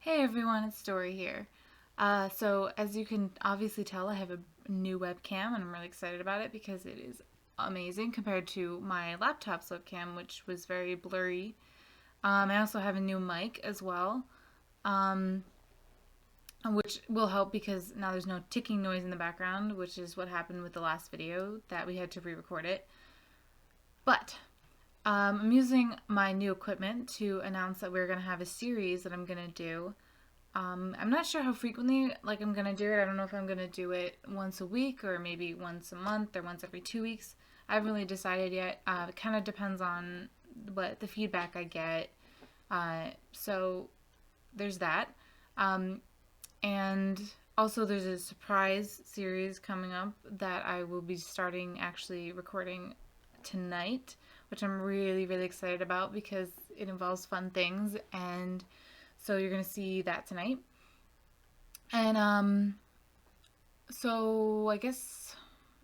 Hey everyone, it's Story here. So as you can obviously tell, I have a new webcam and I'm really excited about it because it is amazing compared to my laptop's webcam, which was very blurry. I also have a new mic as well, um, which will help because now there's no ticking noise in the background, which is what happened with the last video that we had to re-record it. But I'm using my new equipment to announce that we're going to have a series that I'm going to do. I'm not sure how frequently I'm gonna do it. I don't know if I'm gonna do it once a week or maybe once a month or once every 2 weeks. I haven't really decided yet. It kind of depends on what the feedback I get. So there's that. Um, and also there's a surprise series coming up that I will be starting actually recording tonight, which I'm really, really excited about because it involves fun things, and so you're gonna see that tonight. And so I guess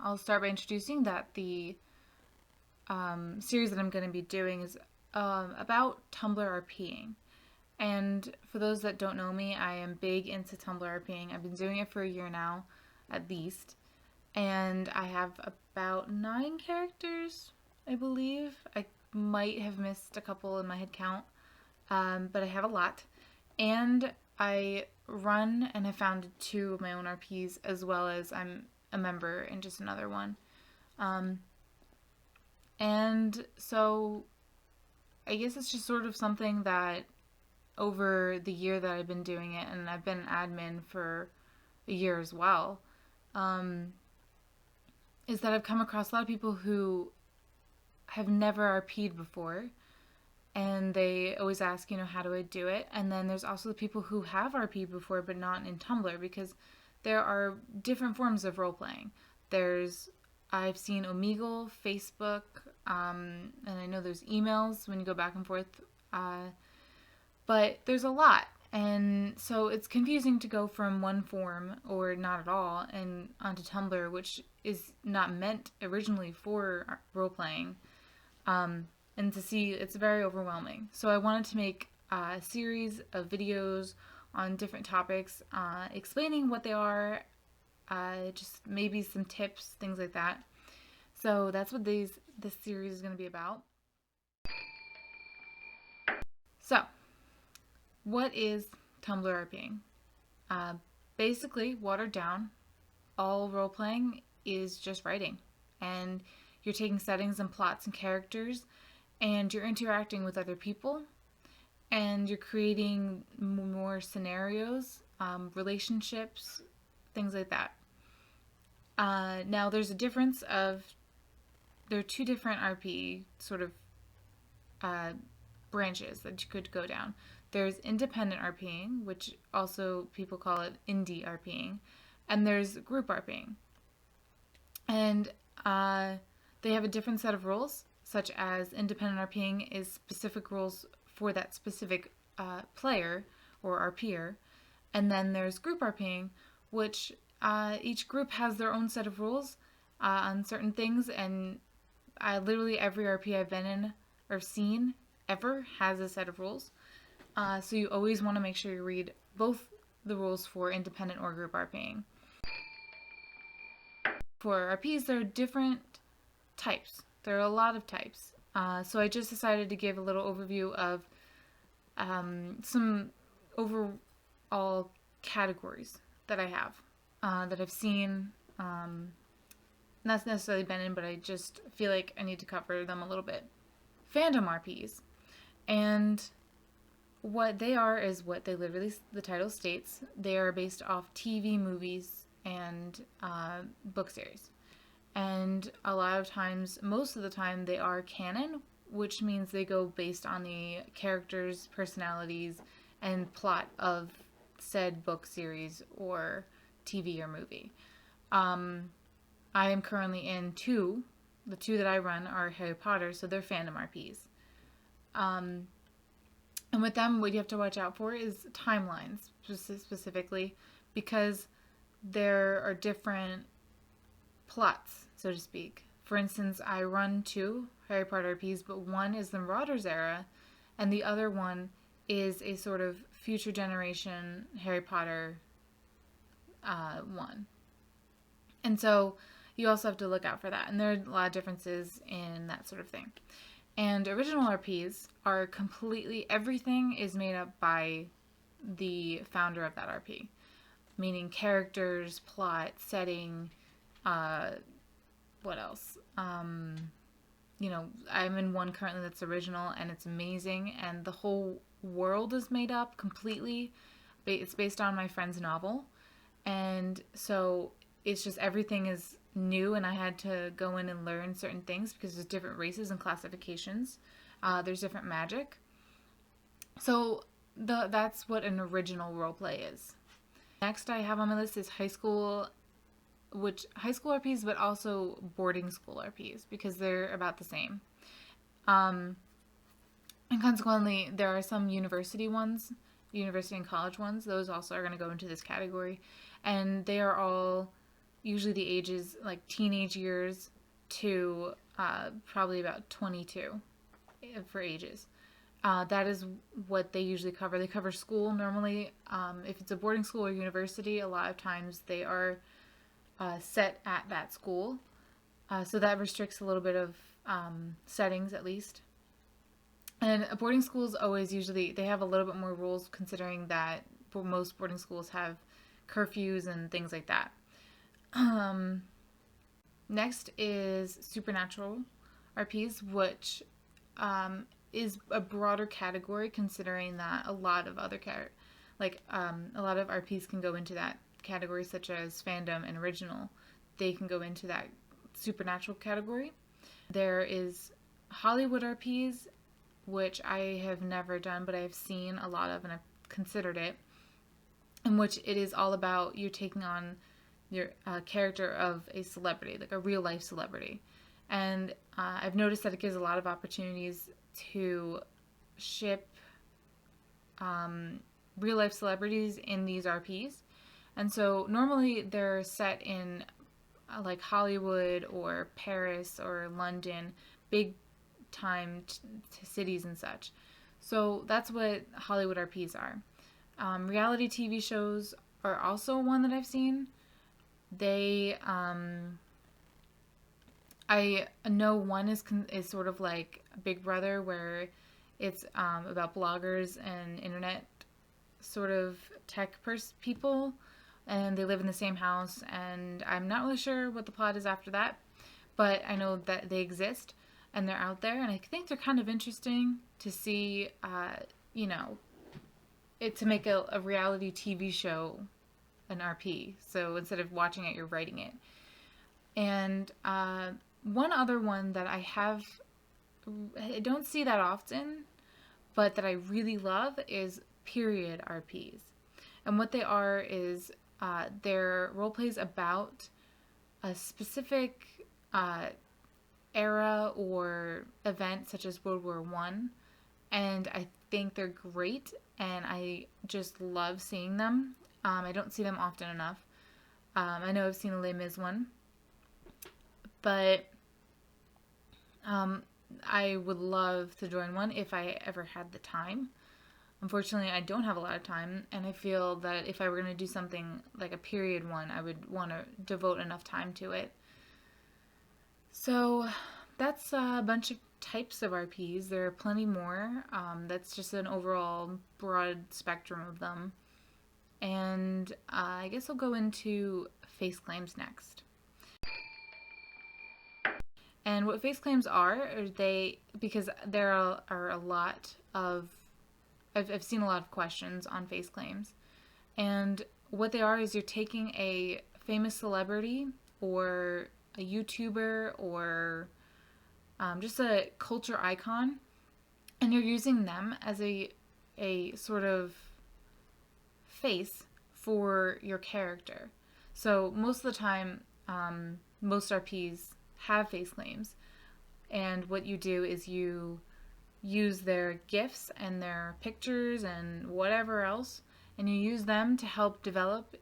I'll start by introducing that the series that I'm gonna be doing is about Tumblr RPing. And for those that don't know me, I am big into Tumblr RPing. I've been doing it for a year now, at least. And I have about 9 characters, I believe. I might have missed a couple in my head count, but I have a lot. And I run and have founded 2 of my own RPs, as well as I'm a member in just another one. Um, and so I guess it's just sort of something that over the year that I've been doing it, and I've been an admin for a year as well, um, is that I've come across a lot of people who have never RP'd before, and they always ask, how do I do it? And then there's also the people who have RP'd before but not in Tumblr, because there are different forms of role playing. I've seen Omegle, Facebook, and I know there's emails when you go back and forth, but there's a lot. And so it's confusing to go from one form or not at all and onto Tumblr, which is not meant originally for role playing. And to see, it's very overwhelming. So I wanted to make a series of videos on different topics, explaining what they are, just maybe some tips, things like that. So that's what this series is going to be about. So, what is Tumblr RPing? Uh, Basically, watered down, all role playing is just writing, and you're taking settings and plots and characters, and you're interacting with other people, and you're creating more scenarios, relationships, things like that. Now, there are 2 different RP sort of branches that you could go down. There's independent RPing, which also people call it indie RPing, and there's group RPing. And they have a different set of rules, such as independent RPing is specific rules for that specific player or RPer. And then there's group RPing, which each group has their own set of rules on certain things, and literally every RP I've been in or seen ever has a set of rules. So you always want to make sure you read both the rules for independent or group RPing. For RPs, there are different types. There are a lot of types. So I just decided to give a little overview of some overall categories that I have, that I've seen, not necessarily been in, but I just feel like I need to cover them a little bit. Fandom RPs. And what they are is what they literally, the title states. They are based off TV, movies, and book series. And a lot of times, most of the time, they are canon, which means they go based on the characters, personalities, and plot of said book series or TV or movie. I am currently in 2. The 2 that I run are Harry Potter, so they're fandom RPs. And with them, what you have to watch out for is timelines, specifically, because there are different plots, so to speak. For instance, I run 2 Harry Potter RPs, but one is the Marauders era, and the other one is a sort of future generation Harry Potter one. And so you also have to look out for that. And there are a lot of differences in that sort of thing. And original RPs are completely, everything is made up by the founder of that RP, meaning characters, plot, setting, what else? You know, I'm in one currently that's original and it's amazing, and the whole world is made up completely. It's based on my friend's novel, and so it's just everything is new, and I had to go in and learn certain things because there's different races and classifications. There's different magic. So that's what an original role play is. Next I have on my list is high school RPs, but also boarding school RPs because they're about the same. And consequently, there are some university and college ones. Those also are going to go into this category. And they are all usually the ages, like teenage years to probably about 22 for ages. That is what they usually cover. They cover school normally. If it's a boarding school or university, a lot of times they are set at that school. So that restricts a little bit of settings at least. And boarding schools always usually, they have a little bit more rules considering that most boarding schools have curfews and things like that. Next is supernatural RPs, which is a broader category considering that a lot of other a lot of RPs can go into that category, such as fandom and original. They can go into that supernatural category. There is Hollywood RPs, which I have never done, but I've seen a lot of and I've considered it, in which it is all about you taking on your character of a celebrity, like a real life celebrity. And I've noticed that it gives a lot of opportunities to ship real life celebrities in these RPs. And so normally they're set in like Hollywood or Paris or London, big time cities and such. So that's what Hollywood RPs are. Reality TV shows are also one that I've seen. They, I know one is sort of like Big Brother, where it's about bloggers and internet sort of tech people, and they live in the same house, and I'm not really sure what the plot is after that, but I know that they exist and they're out there, and I think they're kind of interesting to see, to make a reality TV show an RP. So instead of watching it, you're writing it. And one other one that I don't see that often, but that I really love is period RPs. And what they are is they're role plays about a specific era or event, such as World War One, and I think they're great, and I just love seeing them. I don't see them often enough. I know I've seen a Les Mis one, but I would love to join one if I ever had the time. Unfortunately, I don't have a lot of time, and I feel that if I were going to do something like a period one, I would want to devote enough time to it. So that's a bunch of types of RPs. There are plenty more. That's just an overall broad spectrum of them. And I guess I'll go into face claims next. And what face claims are they, because there are a lot of, I've seen a lot of questions on face claims. And what they are is you're taking a famous celebrity or a YouTuber or just a culture icon, and you're using them as a sort of face for your character. So most of the time, most RPs have face claims, and what you do is you use their GIFs and their pictures and whatever else, and you use them to help develop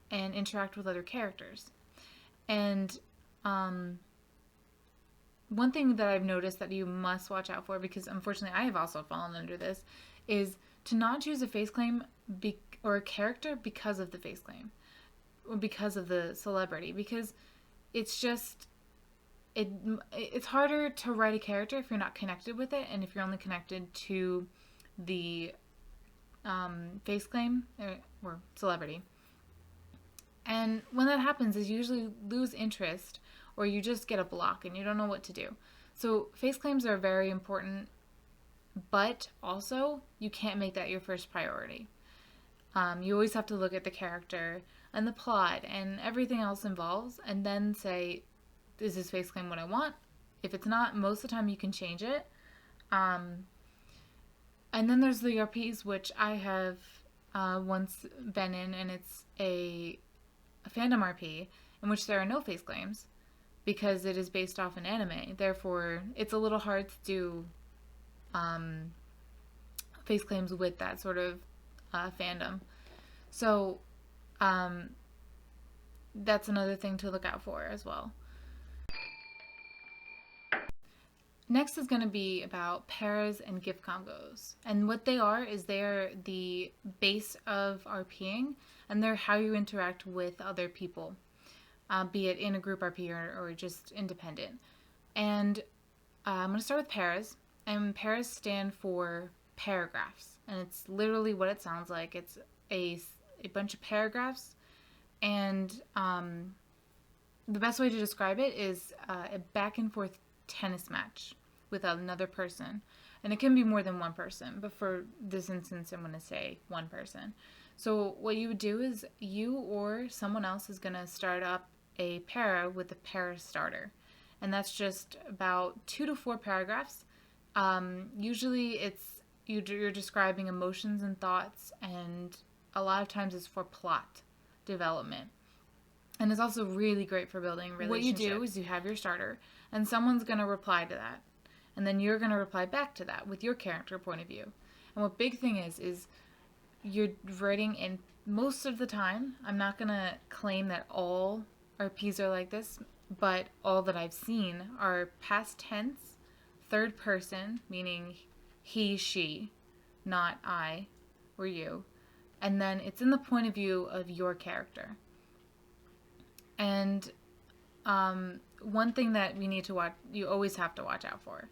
and interact with other characters. And one thing that I've noticed that you must watch out for, because unfortunately I have also fallen under this, is to not choose a face claim or a character because of the face claim or because of the celebrity, because it's just it's harder to write a character if you're not connected with it, and if you're only connected to the face claim or celebrity. And when that happens, is usually lose interest, or you just get a block and you don't know what to do. So face claims are very important, but also you can't make that your first priority. You always have to look at the character and the plot and everything else involved, and then say, is this face claim what I want? If it's not, most of the time you can change it. And then there's the RPs, which I have once been in, and it's a fandom RP in which there are no face claims because it is based off an anime. Therefore, it's a little hard to do face claims with that sort of fandom. So that's another thing to look out for as well. Next is going to be about pairs and gift combos. And what they are is they're the base of RPing, and they're how you interact with other people, be it in a group RP or just independent. And I'm going to start with pairs. And pairs stand for paragraphs. And it's literally what it sounds like. It's a bunch of paragraphs. And the best way to describe it is a back and forth tennis match with another person. And it can be more than one person, but for this instance I'm going to say one person. So what you would do is you or someone else is going to start up a para with a para starter, and that's just about 2 to 4 paragraphs. Usually you're describing emotions and thoughts, and a lot of times it's for plot development. And it's also really great for building relationships. What you do is you have your starter, and someone's going to reply to that. And then you're going to reply back to that with your character point of view. And what big thing is you're writing in, most of the time, I'm not going to claim that all RPs are like this, but all that I've seen are past tense, third person, meaning he, she, not I or you. And then it's in the point of view of your character. And one thing that we need to watch, you always have to watch out for,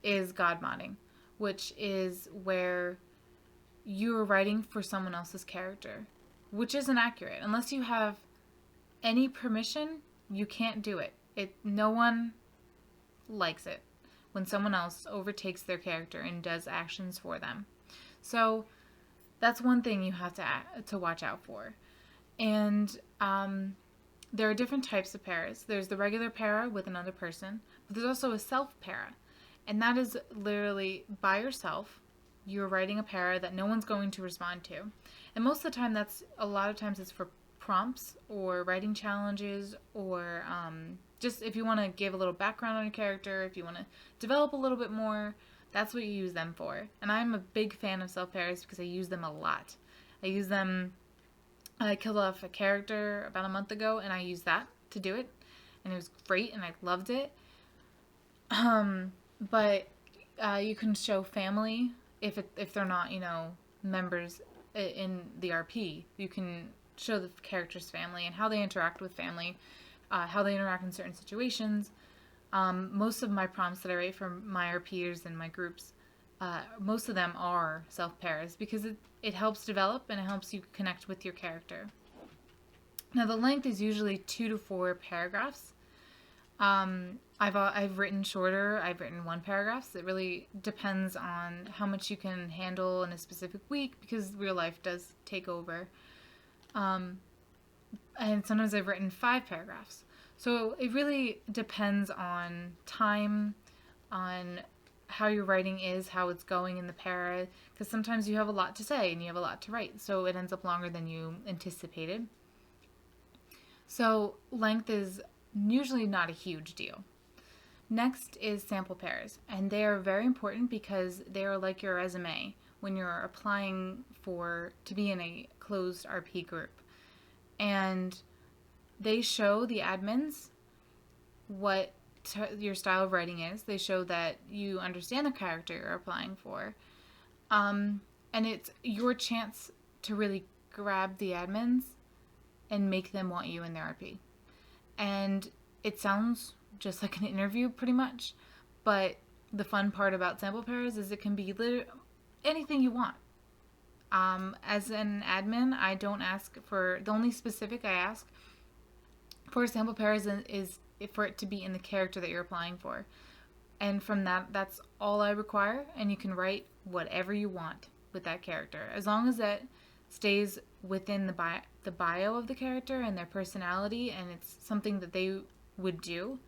is God modding, which is where you are writing for someone else's character, which isn't accurate. Unless you have any permission, you can't do it. No one likes it when someone else overtakes their character and does actions for them. So that's one thing you have to watch out for. And there are different types of pairs. There's the regular para with another person, but there's also a self para. And that is literally by yourself. You're writing a para that no one's going to respond to. And most of the time, a lot of times it's for prompts or writing challenges, or just if you want to give a little background on your character, if you want to develop a little bit more, that's what you use them for. And I'm a big fan of self paras because I use them a lot. I killed off a character about a month ago, and I used that to do it, and it was great, and I loved it. But you can show family if they're not, members in the RP. You can show the character's family and how they interact with family, how they interact in certain situations. Most of my prompts that I write for my RPers and my groups, most of them are self-paras because it helps develop and it helps you connect with your character. Now the length is usually 2 to 4 paragraphs. I've written shorter. I've written 1 paragraph. So it really depends on how much you can handle in a specific week because real life does take over. And sometimes I've written 5 paragraphs. So it really depends on time, on how your writing is, how it's going in the para, because sometimes you have a lot to say and you have a lot to write, so it ends up longer than you anticipated. So length is usually not a huge deal. Next is sample pairs, and they are very important because they are like your resume when you're applying to be in a closed RP group. And they show the admins what your style of writing is. They show that you understand the character you're applying for, And it's your chance to really grab the admins and make them want you in their RP. And it sounds just like an interview pretty much, but the fun part about sample pairs is it can be anything you want. As an admin, I don't ask for, the only specific I ask for sample pairs is for it to be in the character that you're applying for. And from that, that's all I require, and you can write whatever you want with that character. As long as that stays within the bio of the character and their personality, and it's something that they would do,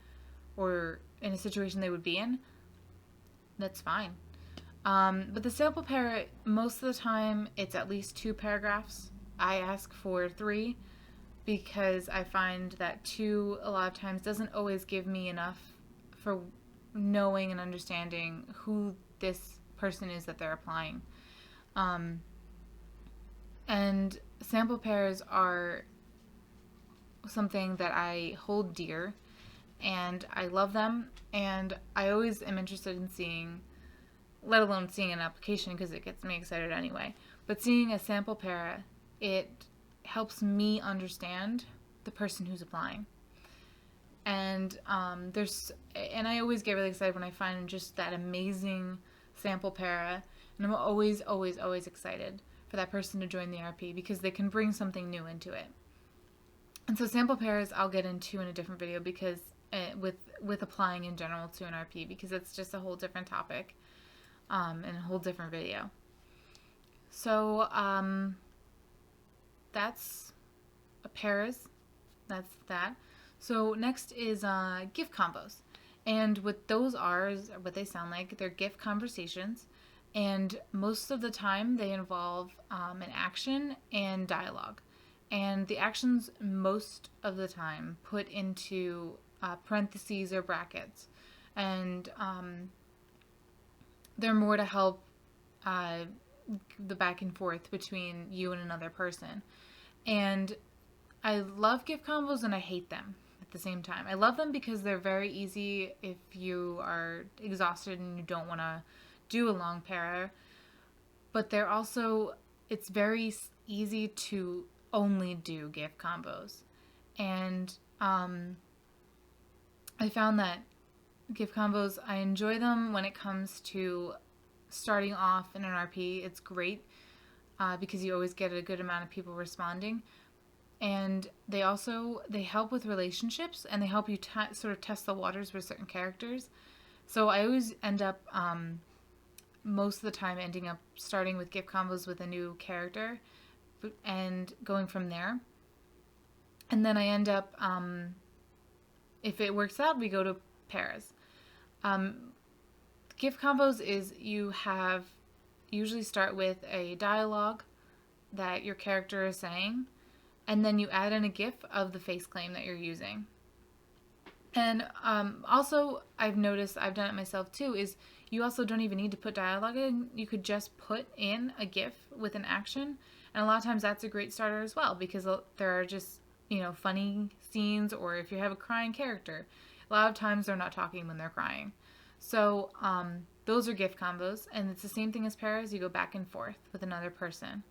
or in a situation they would be in, that's fine. But the sample pair, most of the time, it's at least 2 paragraphs. I ask for 3 because I find that 2 a lot of times doesn't always give me enough for knowing and understanding who this person is that they're applying. And sample pairs are something that I hold dear, and I love them, and I always am interested in seeing, let alone seeing an application because it gets me excited anyway, but seeing a sample pair, it helps me understand the person who's applying. And and I always get really excited when I find just that amazing sample para, and I'm always, always, always excited for that person to join the RP because they can bring something new into it. And so sample pairs I'll get into in a different video because with applying in general to an RP, because it's just a whole different topic and a whole different video. So that's pairs. That's that. So next is GIF combos. And what those are, is what they sound like, they're GIF conversations. And most of the time they involve an action and dialogue. And the actions most of the time put into parentheses or brackets. And they're more to help the back and forth between you and another person. And I love GIF combos and I hate them at the same time. I love them because they're very easy if you are exhausted and you don't want to do a long para. But they're also, it's very easy to only do GIF combos. And I found that GIF combos, I enjoy them when it comes to starting off in an RP. It's great because you always get a good amount of people responding. And they help with relationships, and they help you sort of test the waters with certain characters. So I always end up, most of the time, ending up starting with GIF combos with a new character and going from there. And then I end up, if it works out, we go to pairs. GIF combos is you usually start with a dialogue that your character is saying, and then you add in a GIF of the face claim that you're using. And also, I've noticed, I've done it myself too, is you also don't even need to put dialogue in. You could just put in a GIF with an action. And a lot of times that's a great starter as well, because there are just, funny scenes, or if you have a crying character, a lot of times they're not talking when they're crying. So those are GIF combos, and it's the same thing as pairs. You go back and forth with another person.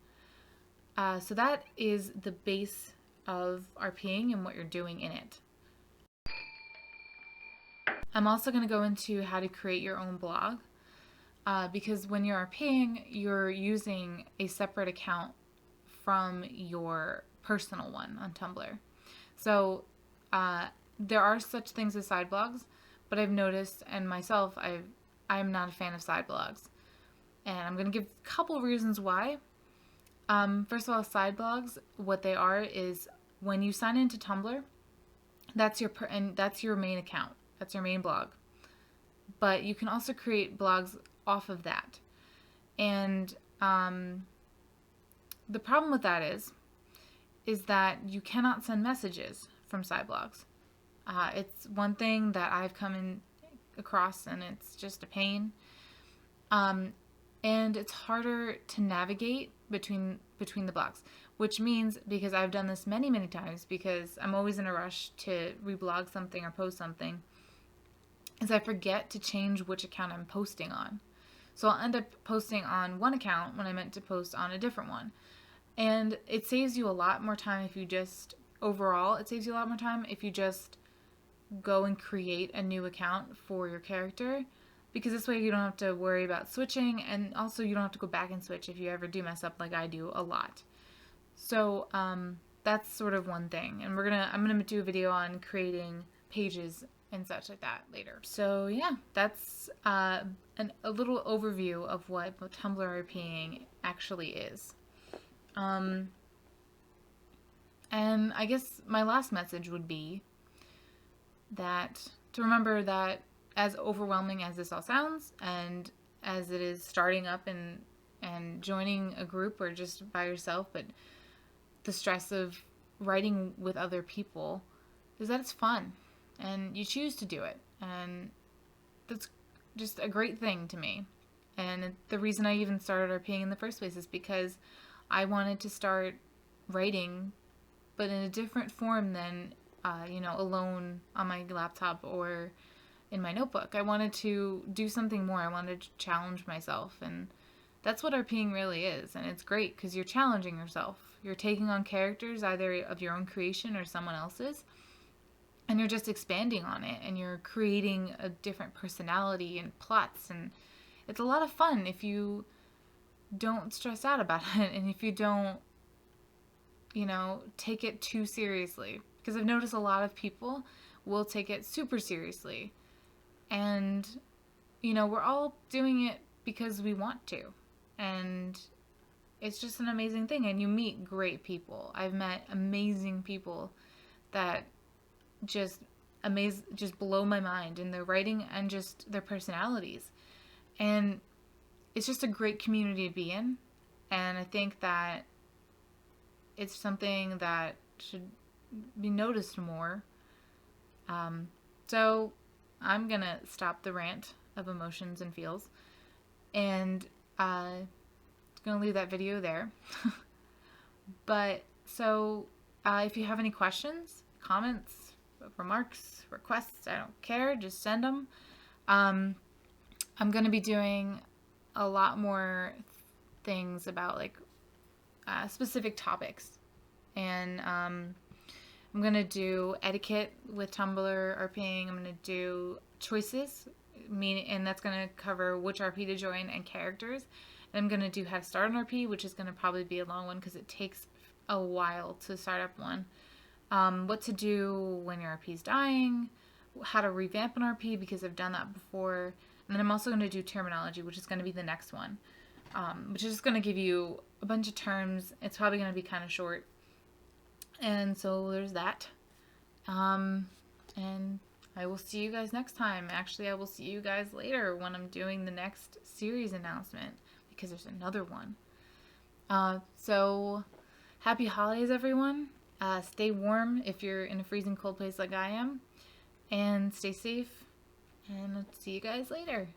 So that is the base of RPing and what you're doing in it. I'm also going to go into how to create your own blog, because when you're RPing, you're using a separate account from your personal one on Tumblr. So there are such things as side blogs, but I've noticed, and myself, I'm not a fan of side blogs. And I'm going to give a couple reasons why. First of all, side blogs, what they are is when you sign into Tumblr, that's your main account. That's your main blog. But you can also create blogs off of that. And the problem with that is that you cannot send messages from side blogs. It's one thing that I've come across, and it's just a pain. And it's harder to navigate between the blogs, which means, because I've done this many, many times, because I'm always in a rush to reblog something or post something, is I forget to change which account I'm posting on. So I'll end up posting on one account when I meant to post on a different one. And it saves you a lot more time if you just, overall, it saves you a lot more time if you just go and create a new account for your character, because this way you don't have to worry about switching, and also you don't have to go back and switch if you ever do mess up like I do a lot. So that's sort of one thing, and I'm gonna do a video on creating pages and such like that later. So yeah, that's a little overview of what Tumblr RPing actually is. And I guess my last message would be that to remember that as overwhelming as this all sounds, and as it is starting up and joining a group or just by yourself, but the stress of writing with other people is that it's fun and you choose to do it, and that's just a great thing to me. And the reason I even started RPing in the first place is because I wanted to start writing, but in a different form than alone on my laptop or in my notebook. I wanted to do something more. I wanted to challenge myself, and that's what RPing really is. And it's great because you're challenging yourself. You're taking on characters either of your own creation or someone else's, and you're just expanding on it, and you're creating a different personality and plots, and it's a lot of fun if you don't stress out about it, and if you don't take it too seriously. Because I've noticed a lot of people will take it super seriously. And, we're all doing it because we want to. And it's just an amazing thing. And you meet great people. I've met amazing people that just blow my mind in their writing and just their personalities. And it's just a great community to be in. And I think that it's something that should be noticed more. So I'm gonna stop the rant of emotions and feels, and gonna leave that video there. But so if you have any questions, comments, remarks, requests, I don't care, just send them. I'm gonna be doing a lot more things about specific topics, and I'm going to do etiquette with Tumblr RPing. I'm going to do choices, and that's going to cover which RP to join and characters. And I'm going to do how to start an RP, which is going to probably be a long one because it takes a while to start up one. What to do when your RP is dying, how to revamp an RP because I've done that before. And then I'm also going to do terminology, which is going to be the next one, which is just going to give you a bunch of terms. It's probably going to be kind of short. And so there's that. And I will see you guys next time. Actually, I will see you guys later when I'm doing the next series announcement, because there's another one. So happy holidays, everyone. Stay warm if you're in a freezing cold place like I am. And stay safe. And I'll see you guys later.